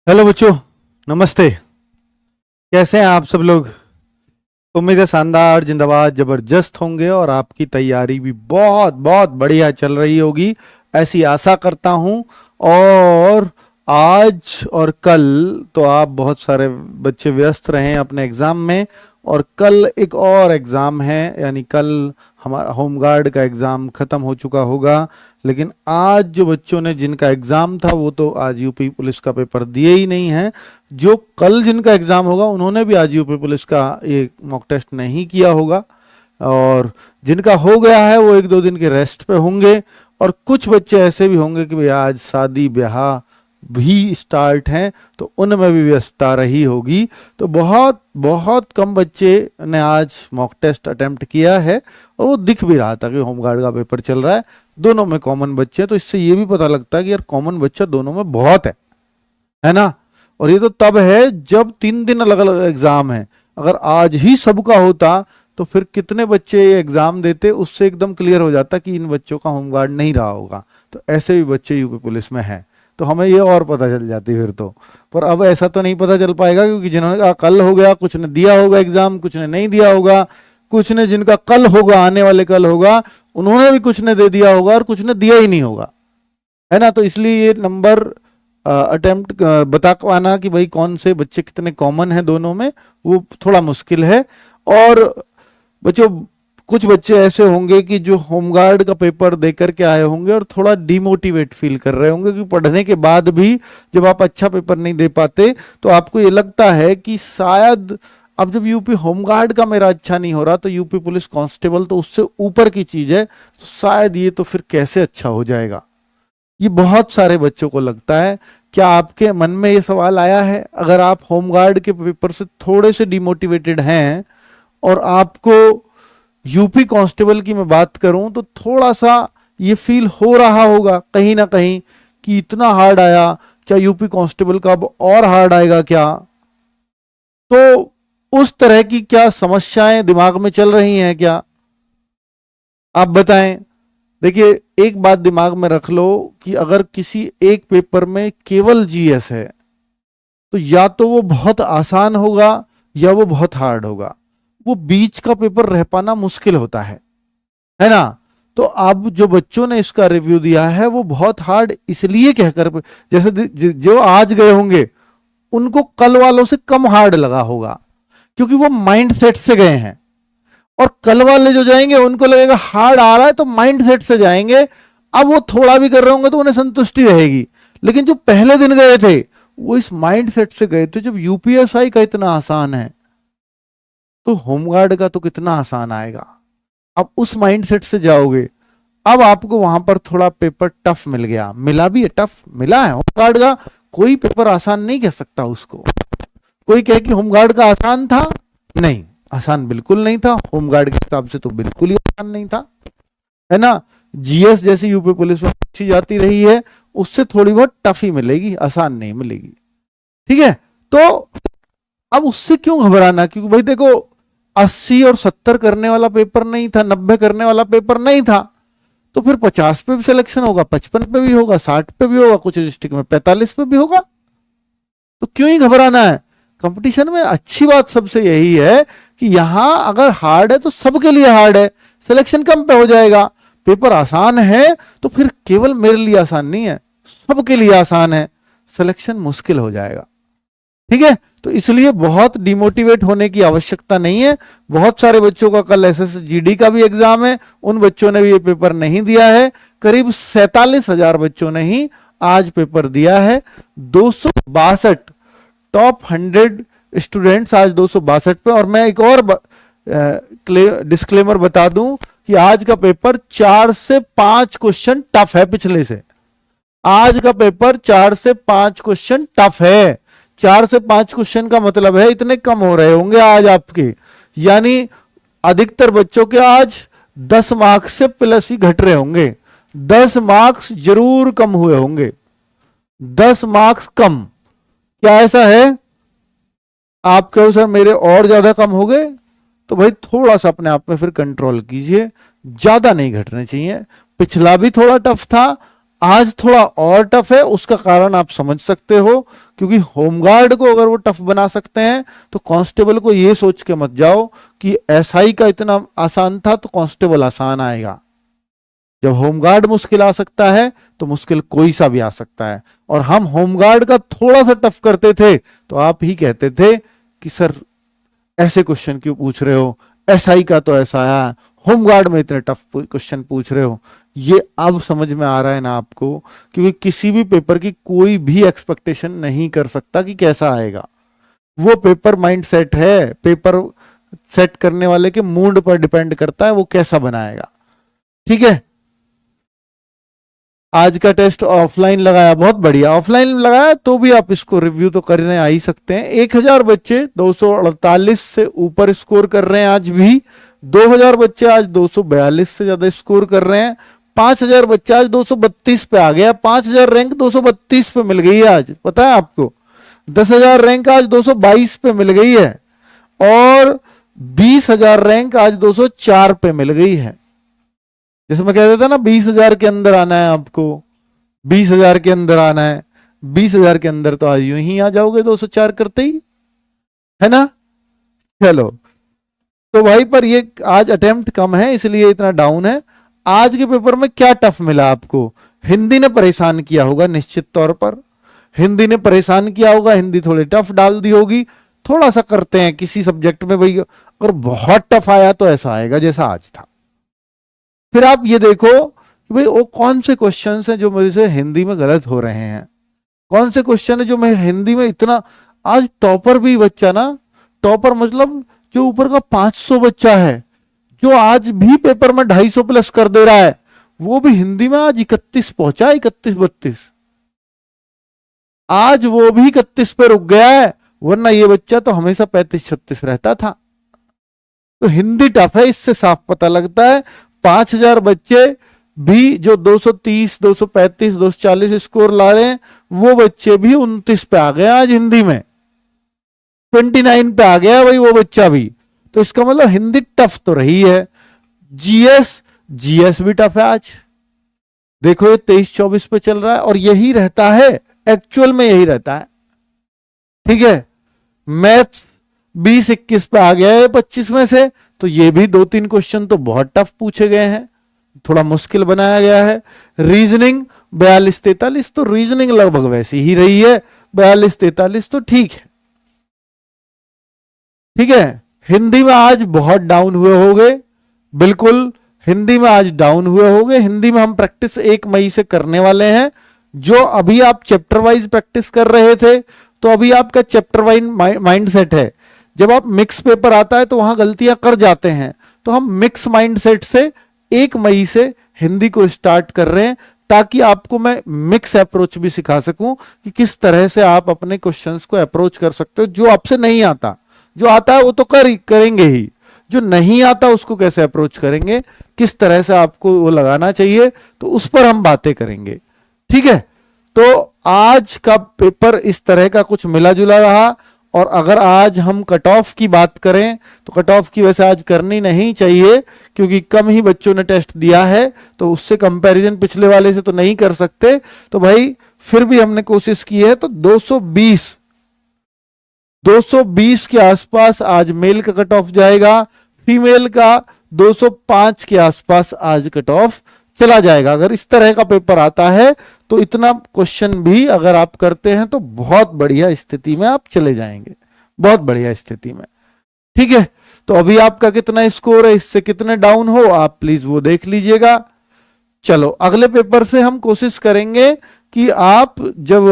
Hello बच्चों, नमस्ते। कैसे हैं आप सब लोग? उम्मीद है शानदार, जिंदाबाद, जबरदस्त होंगे और आपकी तैयारी भी बहुत बहुत बढ़िया चल रही होगी, ऐसी आशा करता हूं। और आज और कल तो आप बहुत सारे बच्चे व्यस्त रहे हैं अपने एग्ज़ाम में, और कल एक और एग्ज़ाम है, यानी कल हमारा होमगार्ड का एग्ज़ाम ख़त्म हो चुका होगा। लेकिन आज जो बच्चों ने जिनका एग्ज़ाम था वो तो आज यूपी पुलिस का पेपर दिए ही नहीं है। जो कल जिनका एग्ज़ाम होगा उन्होंने भी आज यूपी पुलिस का ये मॉक टेस्ट नहीं किया होगा, और जिनका हो गया है वो एक दो दिन के रेस्ट पे होंगे। और कुछ बच्चे ऐसे भी होंगे कि भाई आज शादी ब्याह भी स्टार्ट हैं, तो उनमें भी व्यस्तता रही होगी। तो बहुत बहुत कम बच्चे ने आज मॉक टेस्ट अटेम्प्ट किया है, और वो दिख भी रहा था कि होमगार्ड का पेपर चल रहा है, दोनों में कॉमन बच्चे हैं। तो इससे ये भी पता लगता है कि यार कॉमन बच्चा दोनों में बहुत है ना। और ये तो तब है जब 3 दिन अलग अलग एग्जाम है। अगर आज ही सबका होता तो फिर कितने बच्चे ये एग्जाम देते, उससे एकदम क्लियर हो जाता कि इन बच्चों का होमगार्ड नहीं रहा होगा। तो ऐसे भी बच्चे यूपी पुलिस में हैं, तो हमें ये और पता चल जाती फिर तो। पर अब ऐसा तो नहीं पता चल पाएगा, क्योंकि जिन्होंने कहा कल हो गया, कुछ ने दिया होगा एग्जाम, कुछ ने नहीं दिया होगा, कुछ ने जिनका कल होगा, आने वाले कल होगा, उन्होंने भी कुछ ने दे दिया होगा, और कुछ ने दिया ही नहीं होगा, है ना। तो इसलिए ये नंबर अटेम्प्ट बता पाना कि भाई कौन से बच्चे कितने कॉमन है दोनों में, वो थोड़ा मुश्किल है। और बच्चों, कुछ बच्चे ऐसे होंगे कि जो होमगार्ड का पेपर देकर के आए होंगे और थोड़ा डिमोटिवेट फील कर रहे होंगे, कि पढ़ने के बाद भी जब आप अच्छा पेपर नहीं दे पाते तो आपको ये लगता है कि शायद अब जब यूपी होमगार्ड का मेरा अच्छा नहीं हो रहा, तो यूपी पुलिस कांस्टेबल तो उससे ऊपर की चीज है, तो शायद ये तो फिर कैसे अच्छा हो जाएगा। ये बहुत सारे बच्चों को लगता है। क्या आपके मन में ये सवाल आया है? अगर आप होमगार्ड के पेपर से थोड़े से डिमोटिवेटेड हैं और आपको यूपी कांस्टेबल की मैं बात करूं, तो थोड़ा सा ये फील हो रहा होगा कहीं ना कहीं कि इतना हार्ड आया, क्या यूपी कांस्टेबल का अब और हार्ड आएगा क्या? तो उस तरह की क्या समस्याएं दिमाग में चल रही हैं क्या? आप बताएं। देखिए, एक बात दिमाग में रख लो कि अगर किसी एक पेपर में केवल जीएस है, तो या तो वो बहुत आसान होगा या वो बहुत हार्ड होगा। वो बीच का पेपर रह पाना मुश्किल होता है ना। तो अब जो बच्चों ने इसका रिव्यू दिया है वो बहुत हार्ड इसलिए कहकर, जैसे जो आज गए होंगे उनको कल वालों से कम हार्ड लगा होगा, क्योंकि वो माइंड सेट से गए हैं। और कल वाले जो जाएंगे उनको लगेगा हार्ड आ रहा है, तो माइंड सेट से जाएंगे। अब वो थोड़ा भी कर रहे होंगे तो उन्हें संतुष्टि रहेगी। लेकिन जो पहले दिन गए थे वो इस माइंड सेट से गए थे, जब यूपीएसआई का इतना आसान है तो होमगार्ड का तो कितना आसान आएगा। अब उस माइंड सेट से जाओगे, अब आपको वहां पर थोड़ा पेपर टफ मिल गया, मिला भी है, टफ मिला है होमगार्ड का। कोई पेपर आसान नहीं कह सकता उसको। कोई कहे कि होमगार्ड का आसान था, नहीं, आसान बिल्कुल नहीं था। होमगार्ड के हिसाब से तो बिल्कुल ही आसान नहीं था, है ना। जीएस जैसी यूपी पुलिस में पूछी जाती रही है, उससे थोड़ी बहुत टफ ही मिलेगी, आसान नहीं मिलेगी, ठीक है। तो अब उससे क्यों घबराना, क्योंकि भाई देखो 80 और 70 करने वाला पेपर नहीं था, 90 करने वाला पेपर नहीं था, तो फिर 50 पे भी सिलेक्शन होगा, 55 पे भी होगा, 60 पे भी होगा, कुछ डिस्ट्रिक्ट में 45 पे भी होगा। तो क्यों ही घबराना है। कंपटीशन में अच्छी बात सबसे यही है कि यहां अगर हार्ड है तो सबके लिए हार्ड है, सिलेक्शन कम पे हो जाएगा। पेपर आसान है तो फिर केवल मेरे लिए आसान नहीं है, सबके लिए आसान है, सिलेक्शन मुश्किल हो जाएगा, ठीक है। तो इसलिए बहुत डिमोटिवेट होने की आवश्यकता नहीं है। बहुत सारे बच्चो62 का कल एसएसजीडी का भी एग्जाम है, उन बच्चों ने भी ये पेपर नहीं दिया है। करीब 47,000 बच्चों ने ही आज पेपर दिया है। 262 टॉप 100 स्टूडेंट्स आज 262 पे। और मैं एक और डिस्क्लेमर बता दूं कि आज का पेपर 4 से 5 क्वेश्चन टफ है पिछले से। आज का पेपर 4 से 5 क्वेश्चन टफ है। 4 से 5 क्वेश्चन का मतलब है इतने कम हो रहे होंगे आज आपके, यानी अधिकतर बच्चों के आज 10 मार्क्स से प्लस ही घट रहे होंगे, 10 मार्क्स जरूर कम हुए होंगे, 10 मार्क्स कम। क्या ऐसा है? आप कहो सर मेरे और ज्यादा कम हो गए, तो भाई थोड़ा सा अपने आप में फिर कंट्रोल कीजिए, ज्यादा नहीं घटने चाहिए। पिछला भी थोड़ा टफ था, आज थोड़ा और टफ है, उसका कारण आप समझ सकते हो, क्योंकि होमगार्ड को अगर वो टफ बना सकते हैं तो कांस्टेबल को ये सोच के मत जाओ कि एसआई का इतना आसान था तो कांस्टेबल आसान आएगा। जब होमगार्ड मुश्किल आ सकता है तो मुश्किल कोई सा भी आ सकता है। और हम होमगार्ड का थोड़ा सा टफ करते थे तो आप ही कहते थे कि सर ऐसे क्वेश्चन क्यों पूछ रहे हो, एसआई का तो ऐसा आया, होमगार्ड में इतने टफ क्वेश्चन पूछ रहे हो। ये अब समझ में आ रहा है ना आपको, क्योंकि किसी भी पेपर की कोई भी एक्सपेक्टेशन नहीं कर सकता कि कैसा आएगा। वो पेपर माइंड सेट है, पेपर सेट करने वाले के मूड पर डिपेंड करता है वो कैसा बनाएगा। ठीक है, आज का टेस्ट ऑफलाइन लगाया, बहुत बढ़िया। ऑफलाइन लगाया तो भी आप इसको रिव्यू तो करने आ ही सकते हैं। 1000 बच्चे 248 से ऊपर स्कोर कर रहे हैं आज भी। 2000 बच्चे आज 242 से ज्यादा स्कोर कर रहे हैं। 5000 बच्चे आज 232 पे आ गया। 5000 रैंक 232 पे मिल गई है आज, पता है आपको। 10,000 रैंक आज 222 पे मिल गई है और 20,000 रैंक आज 204 पे मिल गई है। जैसे मैं कह देता था ना 20,000 के अंदर आना है आपको, 20,000 के अंदर आना है, 20,000 के अंदर तो आज यूं ही आ जाओगे 204 करते ही, है ना। चलो तो भाई, पर ये आज अटेम्प्ट कम है इसलिए इतना डाउन है। आज के पेपर में क्या टफ मिला आपको? हिंदी ने परेशान किया होगा निश्चित तौर पर, हिंदी ने परेशान किया होगा, हिंदी थोड़ी टफ डाल दी होगी। थोड़ा सा करते हैं किसी सब्जेक्ट में भाई, अगर बहुत टफ आया तो ऐसा आएगा जैसा आज था। फिर आप ये देखो कि भाई वो कौन से क्वेश्चन हैं जो मुझे से हिंदी में गलत हो रहे हैं, कौन से क्वेश्चन है जो मैं हिंदी में इतना। आज टॉपर भी बच्चा ना, टॉपर मतलब जो ऊपर का 500 बच्चा है, जो आज भी पेपर में 250 प्लस कर दे रहा है, वो भी हिंदी में आज 31 पहुंचा, 31-32। आज वो भी 31 पे रुक गया है, वरना ये बच्चा तो हमेशा 35-36 रहता था। तो हिंदी टफ है, इससे साफ पता लगता है। 5000 बच्चे भी जो 230, 235, 240 स्कोर ला रहे हैं, वो बच्चे भी 29 पे आ गए आज हिंदी में, 29 पे आ गया भाई वो बच्चा भी। तो इसका मतलब हिंदी टफ तो रही है। जीएस भी टफ है आज, देखो ये 23-24 पे चल रहा है और यही रहता है, एक्चुअल में यही रहता है। ठीक है, मैथ्स 20-21 पे आ गया है 25 में से, तो ये भी 2-3 क्वेश्चन तो बहुत टफ पूछे गए हैं, थोड़ा मुश्किल बनाया गया है। रीजनिंग 42-43, तो रीजनिंग लगभग वैसी ही रही है, 42-43 तो ठीक है। ठीक है, हिंदी में आज बहुत डाउन हुए होंगे, बिल्कुल हिंदी में आज डाउन हुए होंगे। हिंदी में हम प्रैक्टिस 1 मई से करने वाले हैं। जो अभी आप चैप्टर वाइज प्रैक्टिस कर रहे थे, तो अभी आपका चैप्टर वाइज माइंड सेट है। जब आप मिक्स पेपर आता है तो वहां गलतियां कर जाते हैं, तो हम मिक्स माइंड सेट से 1 मई से हिंदी को स्टार्ट कर रहे हैं, ताकि आपको मैं मिक्स अप्रोच भी सिखा सकूं कि किस तरह से आप अपने क्वेश्चंस को अप्रोच कर सकते हो। जो आपसे नहीं आता, जो आता है वो तो करेंगे ही, जो नहीं आता उसको कैसे अप्रोच करेंगे, किस तरह से आपको वो लगाना चाहिए, तो उस पर हम बातें करेंगे। ठीक है, तो आज का पेपर इस तरह का कुछ मिला जुला रहा। और अगर आज हम कट ऑफ की बात करें तो कट ऑफ की वैसे आज करनी नहीं चाहिए, क्योंकि कम ही बच्चों ने टेस्ट दिया है, तो उससे कंपैरिजन पिछले वाले से तो नहीं कर सकते। तो भाई फिर भी हमने कोशिश की है, तो 220 के आसपास आज मेल का कट ऑफ जाएगा, फीमेल का 205 के आसपास आज कट ऑफ चला जाएगा। अगर इस तरह का पेपर आता है तो इतना क्वेश्चन भी अगर आप करते हैं तो बहुत बढ़िया स्थिति में आप चले जाएंगे, बहुत बढ़िया स्थिति में। ठीक है, तो अभी आपका कितना स्कोर है, इससे कितने डाउन हो आप प्लीज वो देख लीजिएगा। चलो अगले पेपर से हम कोशिश करेंगे कि आप जब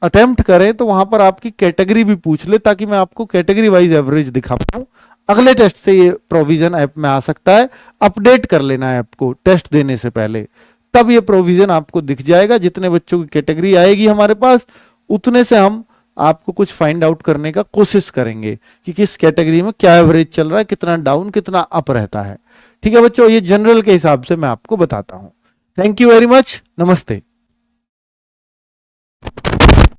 अटेम्प्ट करें तो वहां पर आपकी कैटेगरी भी पूछ ले, ताकि मैं आपको कैटेगरी वाइज एवरेज दिखा पाऊं। अगले टेस्ट से ये प्रोविजन ऐप में आ सकता है, अपडेट कर लेना है ऐप को टेस्ट देने से पहले, तब ये प्रोविजन आपको दिख जाएगा। जितने बच्चों की कैटेगरी आएगी हमारे पास, उतने से हम आपको कुछ फाइंड आउट करने का कोशिश करेंगे कि किस कैटेगरी में क्या एवरेज चल रहा है, कितना डाउन कितना अप रहता है। ठीक है बच्चों, ये जनरल के हिसाब से मैं आपको बताता हूं। थैंक यू वेरी मच, नमस्ते।